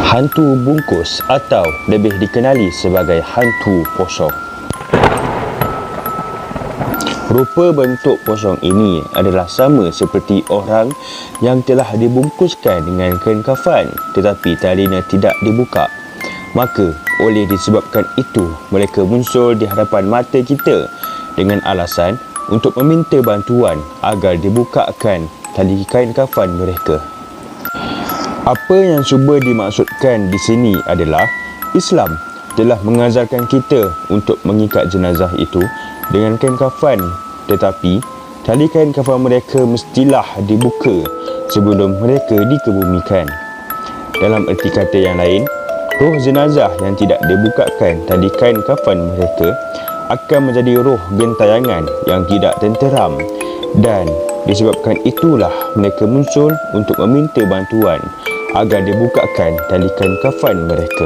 Hantu bungkus atau lebih dikenali sebagai hantu posong. Rupa bentuk posong ini adalah sama seperti orang yang telah dibungkuskan dengan kain kafan tetapi talinya tidak dibuka. Maka oleh disebabkan itu mereka muncul di hadapan mata kita dengan alasan untuk meminta bantuan agar dibukakan tali kain kafan mereka. Apa yang cuba dimaksudkan di sini adalah Islam telah mengajarkan kita untuk mengikat jenazah itu dengan kain kafan, tetapi tali kain kafan mereka mestilah dibuka sebelum mereka dikebumikan. Dalam erti kata yang lain, roh jenazah yang tidak dibukakan tali kain kafan mereka akan menjadi roh gentayangan yang tidak tenteram, dan disebabkan itulah mereka muncul untuk meminta bantuan agar dibukakan tali kain kafan mereka.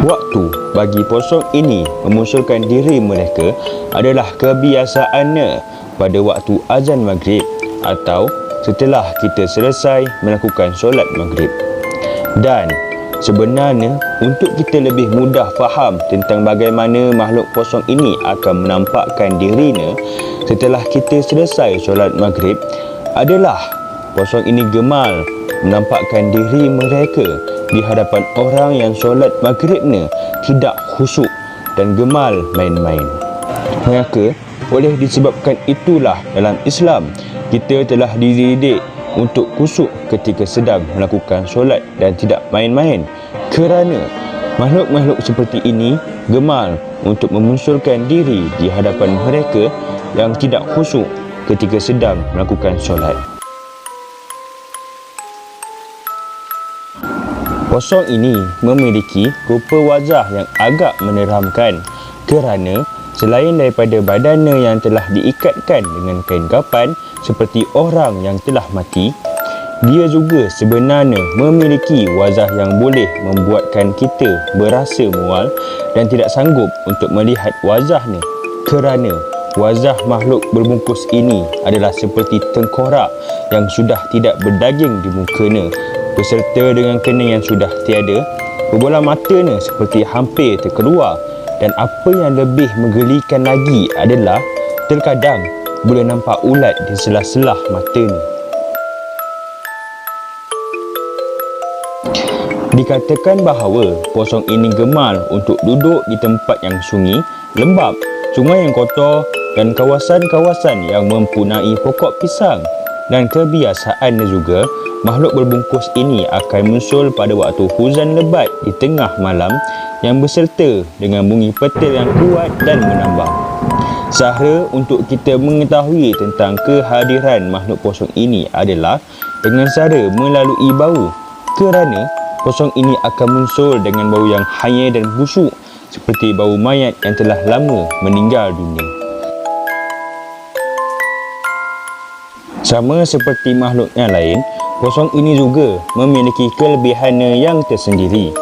Waktu bagi posong ini memunculkan diri mereka adalah kebiasaannya pada waktu azan maghrib atau setelah kita selesai melakukan solat maghrib. Dan sebenarnya untuk kita lebih mudah faham tentang bagaimana makhluk posong ini akan menampakkan dirinya setelah kita selesai solat maghrib adalah posong ini gemal menampakkan diri mereka di hadapan orang yang solat maghribnya tidak khusyuk dan gemal main-main. Maka oleh disebabkan itulah dalam Islam kita telah dididik untuk khusyuk ketika sedang melakukan solat dan tidak main-main, kerana makhluk-makhluk seperti ini gemal untuk memunculkan diri di hadapan mereka yang tidak khusyuk ketika sedang melakukan solat. Posong ini memiliki rupa wajah yang agak meneramkan kerana selain daripada badannya yang telah diikatkan dengan kain kafan seperti orang yang telah mati, dia juga sebenarnya memiliki wajah yang boleh membuatkan kita berasa mual dan tidak sanggup untuk melihat wajahnya, kerana wajah makhluk berbungkus ini adalah seperti tengkorak yang sudah tidak berdaging di mukanya, beserta dengan kening yang sudah tiada, bola matanya seperti hampir terkeluar, dan apa yang lebih menggelikan lagi adalah terkadang boleh nampak ulat di selah-selah matanya. Dikatakan bahawa posong ini gemal untuk duduk di tempat yang sunyi, lembap, sungai yang kotor dan kawasan-kawasan yang mempunyai pokok pisang. Dan kebiasaannya juga, makhluk berbungkus ini akan muncul pada waktu hujan lebat di tengah malam yang berserta dengan bunyi petir yang kuat dan menambah. Cara untuk kita mengetahui tentang kehadiran makhluk posong ini adalah dengan cara melalui bau, kerana posong ini akan muncul dengan bau yang hanyir dan busuk seperti bau mayat yang telah lama meninggal dunia. Sama seperti makhluk yang lain, posong ini juga memiliki kelebihannya yang tersendiri.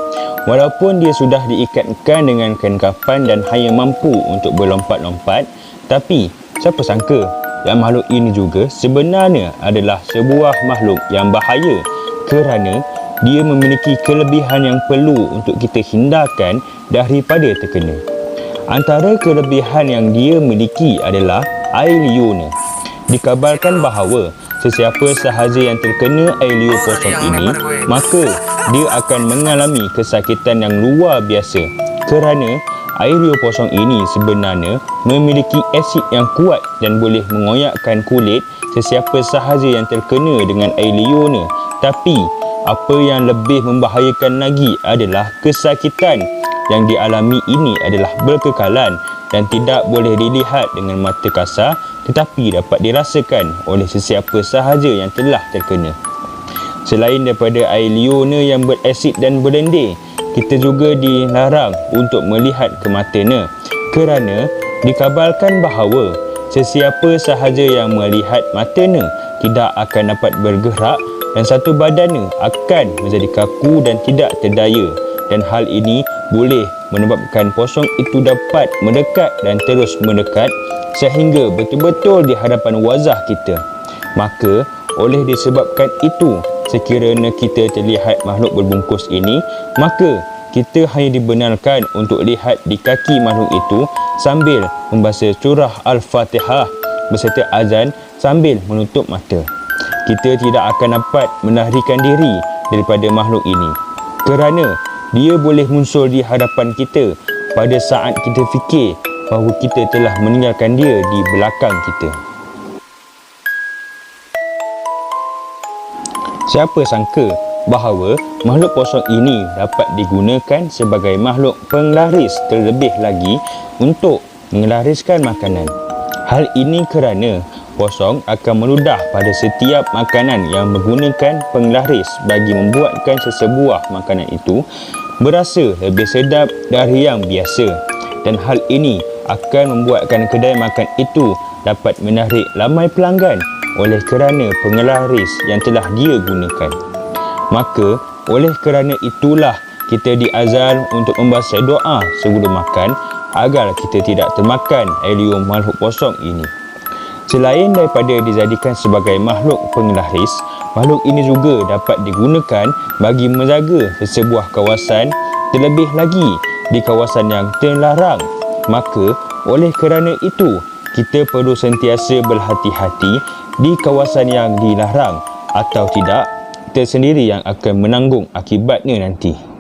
Walaupun dia sudah diikatkan dengan kain kafan dan hanya mampu untuk berlompat-lompat, tapi siapa sangka yang makhluk ini juga sebenarnya adalah sebuah makhluk yang bahaya, kerana dia memiliki kelebihan yang perlu untuk kita hindarkan daripada terkena. Antara kelebihan yang dia miliki adalah air liurnya. Dikabarkan bahawa sesiapa sahaja yang terkena air liur posong ini, maka dia akan mengalami kesakitan yang luar biasa, kerana air liur posong ini sebenarnya memiliki asid yang kuat dan boleh mengoyakkan kulit sesiapa sahaja yang terkena dengan air liurnya. Tapi apa yang lebih membahayakan lagi adalah kesakitan yang dialami ini adalah berkekalan dan tidak boleh dilihat dengan mata kasar, tetapi dapat dirasakan oleh sesiapa sahaja yang telah terkena. Selain daripada air liurnya yang berasid dan berlendir, kita juga dilarang untuk melihat ke matanya, kerana dikabarkan bahawa sesiapa sahaja yang melihat matanya tidak akan dapat bergerak dan satu badannya akan menjadi kaku dan tidak terdaya, dan hal ini boleh menyebabkan posong itu dapat mendekat dan terus mendekat sehingga betul-betul di hadapan wajah kita. Maka oleh disebabkan itu, sekiranya kita terlihat makhluk berbungkus ini, maka kita hanya dibenarkan untuk lihat di kaki makhluk itu sambil membaca surah Al-Fatihah beserta azan sambil menutup mata. Kita tidak akan dapat menarikan diri daripada makhluk ini, kerana dia boleh muncul di hadapan kita pada saat kita fikir bahawa kita telah meninggalkan dia di belakang kita. Siapa sangka bahawa makhluk kosong ini dapat digunakan sebagai makhluk penglaris, terlebih lagi untuk menglariskan makanan. Hal ini kerana kosong akan meludah pada setiap makanan yang menggunakan penglaris bagi membuatkan sesebuah makanan itu berasa lebih sedap dari yang biasa, dan hal ini akan membuatkan kedai makan itu dapat menarik ramai pelanggan oleh kerana penglaris yang telah dia gunakan. Maka oleh kerana itulah kita diazal untuk membaca doa sebelum makan agar kita tidak termakan helium makhluk kosong ini. Selain daripada dijadikan sebagai makhluk penglaris, makhluk ini juga dapat digunakan bagi menjaga sesebuah kawasan, terlebih lagi di kawasan yang terlarang. Maka oleh kerana itu, kita perlu sentiasa berhati-hati di kawasan yang dilarang, atau tidak, kita sendiri yang akan menanggung akibatnya nanti.